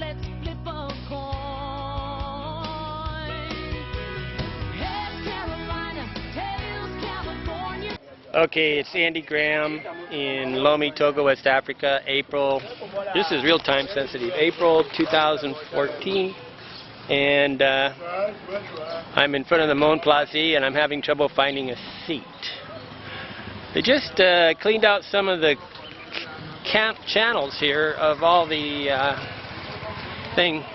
let's flip a coin. Heads Carolina, tails California. Okay, it's Andy Graham in Lomé, Togo, West Africa, April. This is real time sensitive. April 2014. And I'm in front of the Mont Plaisir and I'm having trouble finding a seat. They just cleaned out some of the channels here of all the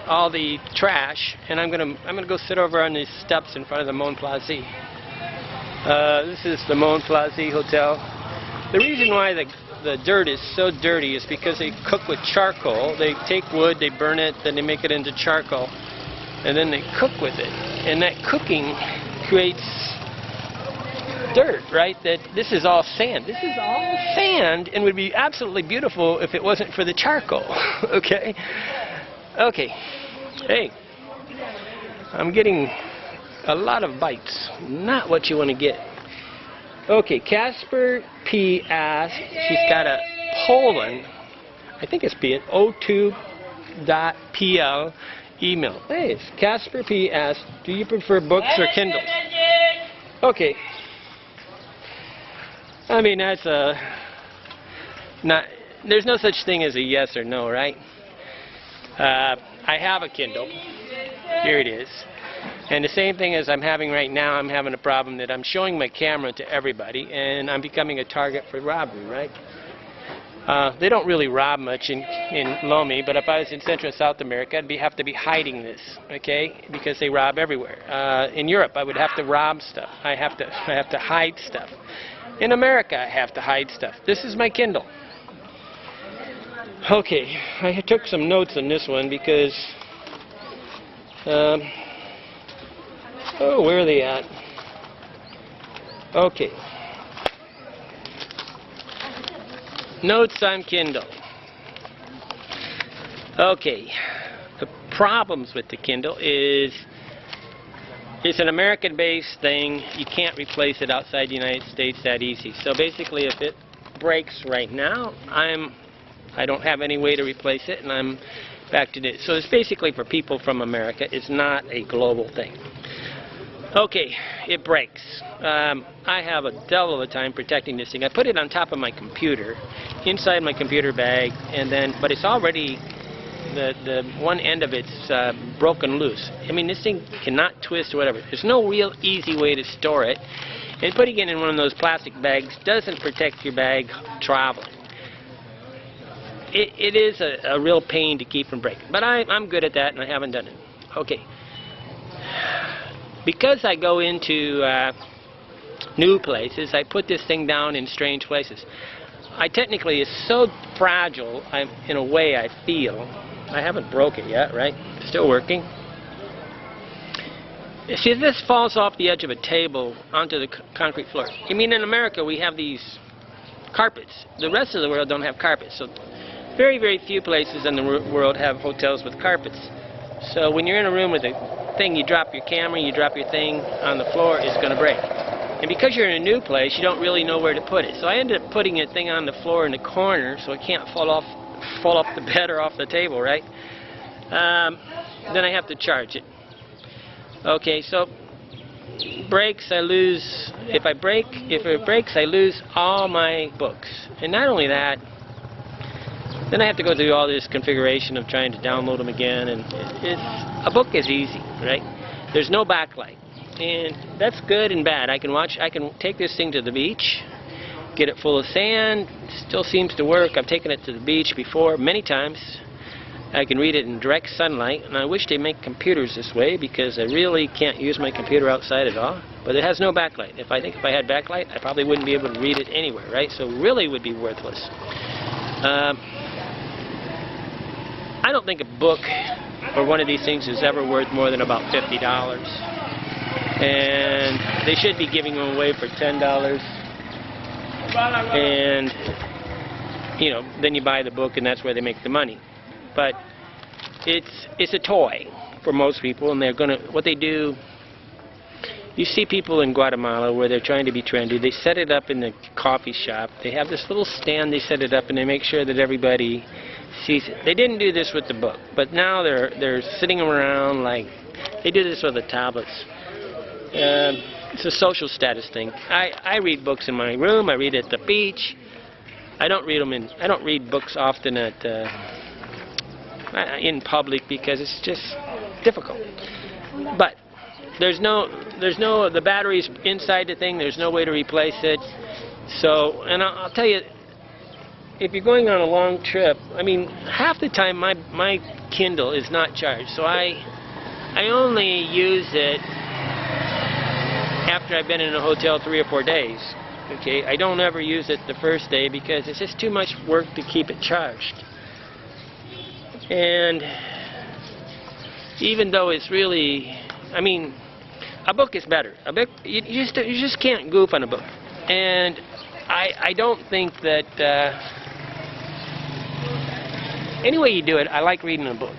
all the trash, and I'm gonna go sit over on these steps in front of the Mont Plaisir. This is the Mont Plaisir Hotel. The reason why the dirt is so dirty is because they cook with charcoal. They take wood, they burn it, then they make it into charcoal, and then they cook with it. And that cooking creates dirt, right? That this is all sand. This is all sand and would be absolutely beautiful if it wasn't for the charcoal. Okay? Okay. Hey, I'm getting a lot of bites. Not what you want to get. Okay, Kasper P asked, she's got a Poland, I think it's o2.pl email. Hey, it's Kasper P asked, do you prefer books or Kindles? Okay. I mean, that's there's no such thing as a yes or no, right? I have a Kindle. Here it is. And the same thing as I'm having right now, I'm having a problem that I'm showing my camera to everybody, and I'm becoming a target for robbery, right? They don't really rob much in Lomé, but if I was in Central and South America, I'd have to be hiding this, okay? Because they rob everywhere. In Europe, I would have to rob stuff. I have to hide stuff. In America, I have to hide stuff. This is my Kindle. Okay, I took some notes on this one because, oh, where are they at? Okay. Notes on Kindle. Okay, the problems with the Kindle is it's an American-based thing. You can't replace it outside the United States that easy. So basically, if it breaks right now, I don't have any way to replace it, and I'm back to this. So it's basically for people from America. It's not a global thing. Okay, it breaks. I have a devil of a time protecting this thing. I put it on top of my computer, inside my computer bag, and then, but it's already, the one end of it's broken loose. I mean, this thing cannot twist or whatever. There's no real easy way to store it. And putting it in one of those plastic bags doesn't protect your bag traveling. It is a real pain to keep from breaking. But I'm good at that, and I haven't done it. Okay. Because I go into new places, I put this thing down in strange places. Technically, it's so fragile, in a way I feel. I haven't broke it yet, right? Still working. See, this falls off the edge of a table onto the concrete floor. I mean, in America, we have these carpets. The rest of the world don't have carpets. So very, very few places in the world have hotels with carpets. So when you're in a room with a thing, you drop your camera, you drop your thing on the floor, it's going to break. And because you're in a new place, you don't really know where to put it. So I ended up putting a thing on the floor in the corner so it can't fall off the bed or off the table, right? Then I have to charge it. Okay, so breaks, I lose. If it breaks, I lose all my books. And not only that, then I have to go through all this configuration of trying to download them again, and a book is easy, right? There's no backlight, and that's good and bad. I can take this thing to the beach, get it full of sand, still seems to work. I've taken it to the beach before, many times. I can read it in direct sunlight, and I wish they make computers this way because I really can't use my computer outside at all. But it has no backlight. If I had backlight, I probably wouldn't be able to read it anywhere, right? So it really would be worthless. I don't think a book or one of these things is ever worth more than about $50. And they should be giving them away for $10. And, you know, then you buy the book and that's where they make the money. But it's a toy for most people, and what they do, you see people in Guatemala where they're trying to be trendy. They set it up in the coffee shop. They have this little stand, they set it up, and they make sure that everybody They didn't do this with the book, but now they're sitting around like they do this with the tablets. It's a social status thing. I read books in my room. I read at the beach. I don't read books often at in public because it's just difficult. But the battery's inside the thing. There's no way to replace it. So, and I'll tell you, if you're going on a long trip, I mean, half the time my Kindle is not charged, so I only use it after I've been in a hotel 3 or 4 days. Okay, I don't ever use it the first day because it's just too much work to keep it charged. And even though it's really, I mean, a book is better. A book, you just can't goof on a book. And I don't think that any way you do it, I like reading a book.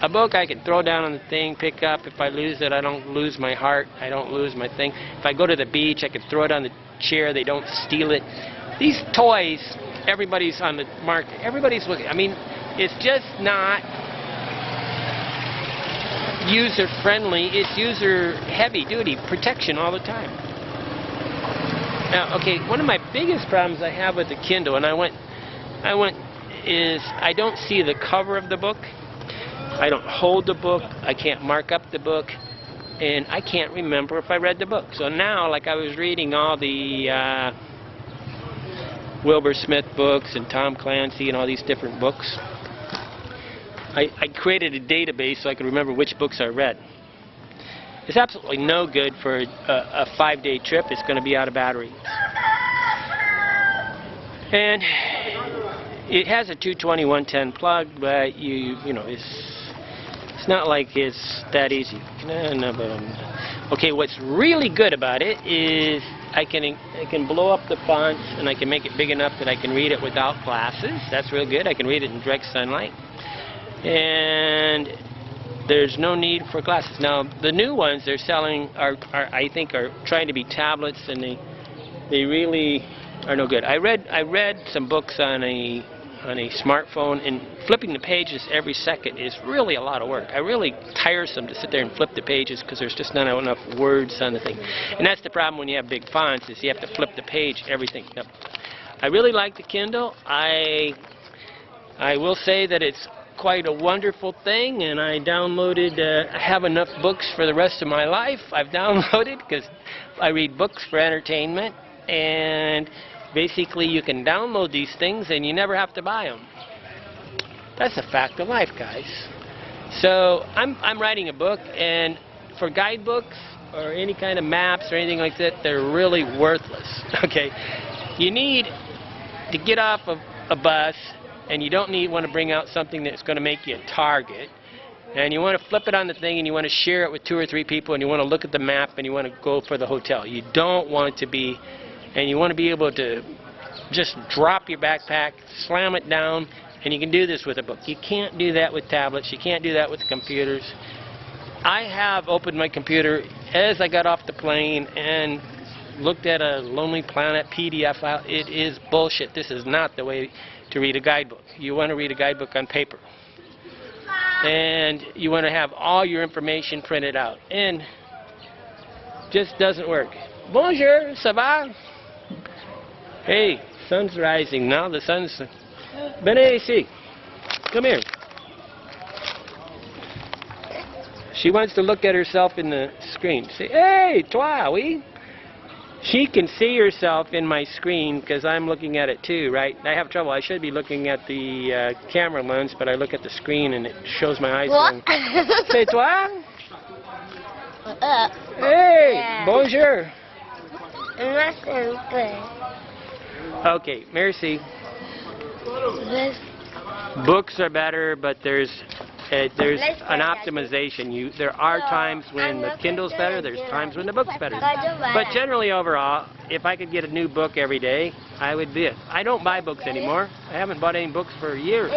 A book I can throw down on the thing, pick up. If I lose it, I don't lose my heart. I don't lose my thing. If I go to the beach, I can throw it on the chair. They don't steal it. These toys, everybody's on the market. Everybody's looking. I mean, it's just not user-friendly. It's user-heavy-duty protection all the time. Now, okay, one of my biggest problems I have with the Kindle, and I went, is I don't see the cover of the book. I don't hold the book. I can't mark up the book, and I can't remember if I read the book. So now, like I was reading all the Wilbur Smith books and Tom Clancy and all these different books, I created a database so I could remember which books I read. It's absolutely no good for a 5-day trip. It's going to be out of battery. And it has a 220-110 plug, but you know, it's not like it's that easy. Okay, what's really good about it is I can blow up the fonts and I can make it big enough that I can read it without glasses. That's real good. I can read it in direct sunlight. And there's no need for glasses. Now, the new ones they're selling I think are trying to be tablets, and they really are no good. I read some books on a smartphone, and flipping the pages every second is really a lot of work. Really tiresome to sit there and flip the pages because there's just not enough words on the thing. And that's the problem when you have big fonts, is you have to flip the page, everything. Now, I really like the Kindle. I will say that it's quite a wonderful thing, and I downloaded, I have enough books for the rest of my life. I've downloaded because I read books for entertainment, and basically you can download these things and you never have to buy them. That's a fact of life, guys. So I'm writing a book, and for guidebooks or any kind of maps or anything like that, they're really worthless. Okay, you need to get off of a bus, and you don't want to bring out something that's going to make you a target, and you want to flip it on the thing, and you want to share it with 2 or 3 people, and you want to look at the map, and you want to go for the hotel. You don't want it to be, and you want to be able to just drop your backpack, slam it down, and you can do this with a book. You can't do that with tablets. You can't do that with computers. I have opened my computer as I got off the plane and looked at a Lonely Planet PDF file. It is bullshit. This is not the way to read a guidebook. You want to read a guidebook on paper. And you want to have all your information printed out. And just doesn't work. Bonjour, ça va? Hey, sun's rising now. The sun's... Venez ici. Come here. She wants to look at herself in the screen. Say, hey, toi, oui? She can see herself in my screen because I'm looking at it too, right? I have trouble. I should be looking at the camera lens, but I look at the screen and it shows my eyes going, c'est toi? Hey, Yeah. bonjour. Merci. Okay, merci. This Books are better, but there's an optimization. There are times when the Kindle's better, there's times when the book's better. But generally overall, if I could get a new book every day, I would do it. I don't buy books anymore. I haven't bought any books for years.